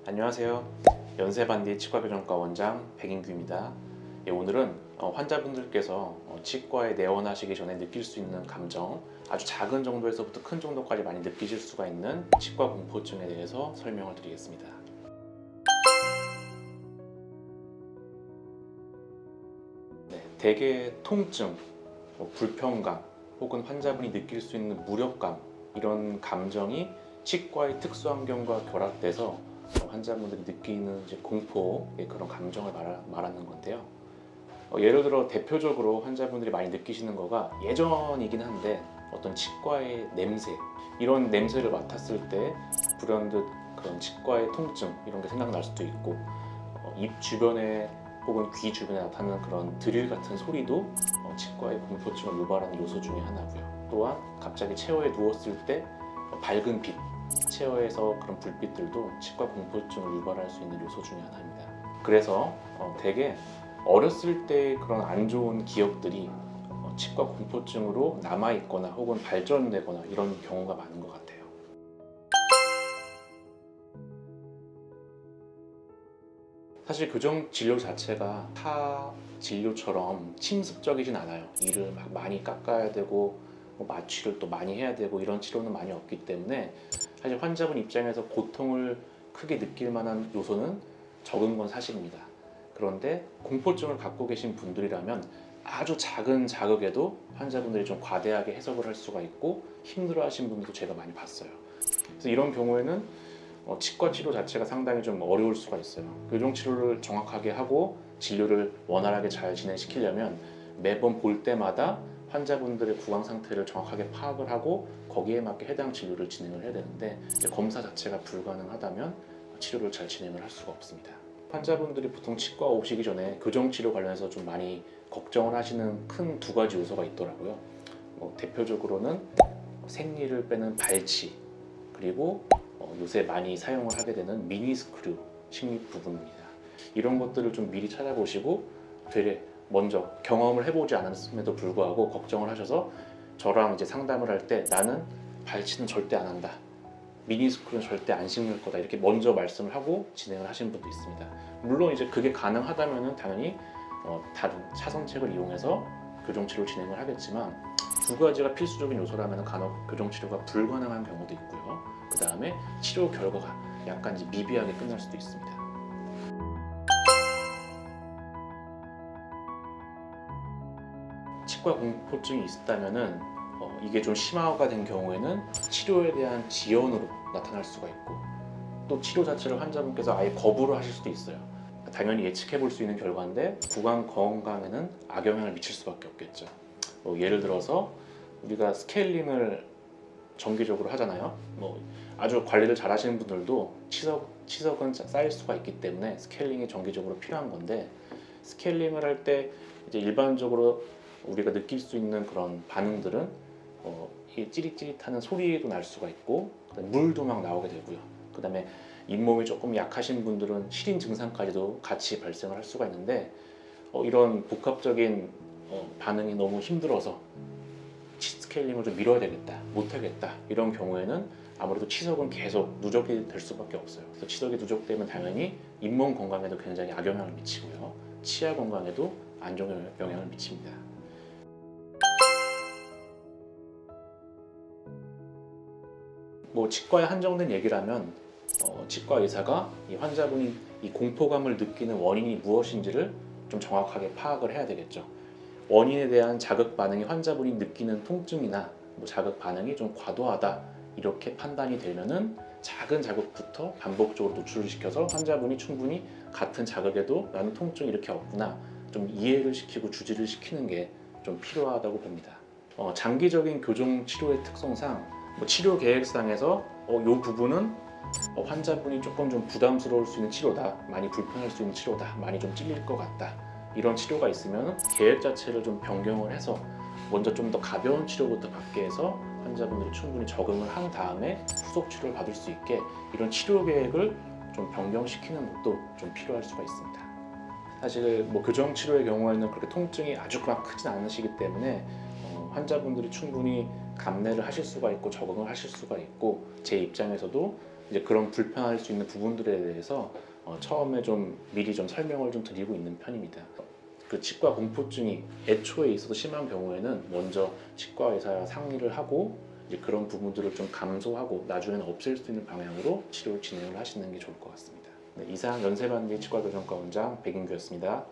안녕하세요. 연세반디 치과교정과 원장 백인규입니다. 오늘은 환자분들께서 치과에 내원하시기 전에 느낄 수 있는 감정, 아주 작은 정도에서부터 큰 정도까지 많이 느끼실 수가 있는 치과 공포증에 대해서 설명을 드리겠습니다. 대개 통증, 불편감, 혹은 환자분이 느낄 수 있는 무력감, 이런 감정이 치과의 특수 환경과 결합돼서 환자분들이 느끼는 이제 공포의 그런 감정을 말하는 건데요. 예를 들어 대표적으로 환자분들이 많이 느끼시는 거가 예전이긴 한데 어떤 치과의 냄새, 이런 냄새를 맡았을 때 불현듯 그런 치과의 통증 이런 게 생각날 수도 있고, 입 주변에 혹은 귀 주변에 나타나는 그런 드릴 같은 소리도 치과의 공포증을 유발하는 요소 중에 하나고요. 또한 갑자기 체어에 누웠을 때 밝은 빛, 체어에서 그런 불빛들도 치과 공포증을 유발할 수 있는 요소 중에 하나입니다. 그래서 대개 어렸을 때 그런 안 좋은 기억들이 치과 공포증으로 남아있거나 혹은 발전되거나 이런 경우가 많은 것 같아요. 사실 교정 진료 자체가 타 진료처럼 침습적이진 않아요. 이를 막 많이 깎아야 되고 마취를 또 많이 해야 되고 이런 치료는 많이 없기 때문에 사실 환자분 입장에서 고통을 크게 느낄 만한 요소는 적은 건 사실입니다. 그런데 공포증을 갖고 계신 분들이라면 아주 작은 자극에도 환자분들이 좀 과대하게 해석을 할 수가 있고 힘들어 하신 분들도 제가 많이 봤어요. 그래서 이런 경우에는 치과 치료 자체가 상당히 좀 어려울 수가 있어요. 교정 치료를 정확하게 하고 진료를 원활하게 잘 진행시키려면 매번 볼 때마다 환자분들의 구강 상태를 정확하게 파악을 하고 거기에 맞게 해당 진료를 진행을 해야 되는데, 검사 자체가 불가능하다면 치료를 잘 진행을 할 수가 없습니다. 환자분들이 보통 치과 오시기 전에 교정 치료 관련해서 좀 많이 걱정을 하시는 큰 두 가지 요소가 있더라고요. 대표적으로는 생리를 빼는 발치, 그리고 요새 많이 사용을 하게 되는 미니 스크류 식립 부분입니다. 이런 것들을 좀 미리 찾아보시고 되레 먼저 경험을 해보지 않았음에도 불구하고 걱정을 하셔서 저랑 이제 상담을 할 때 나는 발치는 절대 안 한다, 미니 스크류는 절대 안 심을 거다, 이렇게 먼저 말씀을 하고 진행을 하시는 분도 있습니다. 물론 이제 그게 가능하다면 당연히 다른 차선책을 이용해서 교정 치료 진행을 하겠지만, 두 가지가 필수적인 요소라면 간혹 교정 치료가 불가능한 경우도 있고요. 그 다음에 치료 결과가 약간 이제 미비하게 끝날 수도 있습니다. 치과 공포증이 있다면은 이게 좀 심화가 된 경우에는 치료에 대한 지연으로 나타날 수가 있고, 또 치료 자체를 환자분께서 아예 거부를 하실 수도 있어요. 당연히 예측해 볼 수 있는 결과인데 구강 건강에는 악영향을 미칠 수밖에 없겠죠. 예를 들어서 우리가 스케일링을 정기적으로 하잖아요. 아주 관리를 잘 하시는 분들도 치석은 쌓일 수가 있기 때문에 스케일링이 정기적으로 필요한 건데, 스케일링을 할 때 이제 일반적으로 우리가 느낄 수 있는 그런 반응들은 이 찌릿찌릿하는 소리도 날 수가 있고, 물도 막 나오게 되고요. 그 다음에 잇몸이 조금 약하신 분들은 시린 증상까지도 같이 발생을 할 수가 있는데, 이런 복합적인 반응이 너무 힘들어서 스케일링을 좀 미뤄야 되겠다, 못하겠다, 이런 경우에는 아무래도 치석은 계속 누적이 될 수밖에 없어요. 그래서 치석이 누적되면 당연히 잇몸 건강에도 굉장히 악영향을 미치고요, 치아 건강에도 안 좋은 영향을 미칩니다. 치과에 한정된 얘기라면 치과 의사가 이 환자분이 이 공포감을 느끼는 원인이 무엇인지를 좀 정확하게 파악을 해야 되겠죠. 원인에 대한 자극 반응이 환자분이 느끼는 통증이나 자극 반응이 좀 과도하다, 이렇게 판단이 되면은 작은 자극부터 반복적으로 노출을 시켜서 환자분이 충분히 같은 자극에도 나는 통증이 이렇게 없구나 좀 이해를 시키고 주지를 시키는 게 좀 필요하다고 봅니다. 장기적인 교정 치료의 특성상 치료 계획상에서 이 부분은 환자분이 조금 좀 부담스러울 수 있는 치료다, 많이 불편할 수 있는 치료다, 많이 좀 찔릴 것 같다, 이런 치료가 있으면 계획 자체를 좀 변경을 해서 먼저 좀 더 가벼운 치료부터 받게 해서 환자분들이 충분히 적응을 한 다음에 후속 치료를 받을 수 있게 이런 치료 계획을 좀 변경시키는 것도 좀 필요할 수가 있습니다. 사실 교정 치료의 경우에는 그렇게 통증이 아주 막 크진 않으시기 때문에 환자분들이 충분히 감내를 하실 수가 있고 적응을 하실 수가 있고, 제 입장에서도 이제 그런 불편할 수 있는 부분들에 대해서 처음에 좀 미리 좀 설명을 좀 드리고 있는 편입니다. 그 치과 공포증이 애초에 있어도 심한 경우에는 먼저 치과 의사와 상의를 하고 이제 그런 부분들을 좀 감소하고 나중에는 없앨 수 있는 방향으로 치료를 진행을 하시는 게 좋을 것 같습니다. 네, 이상 연세반디 치과교정과 원장 백인규였습니다.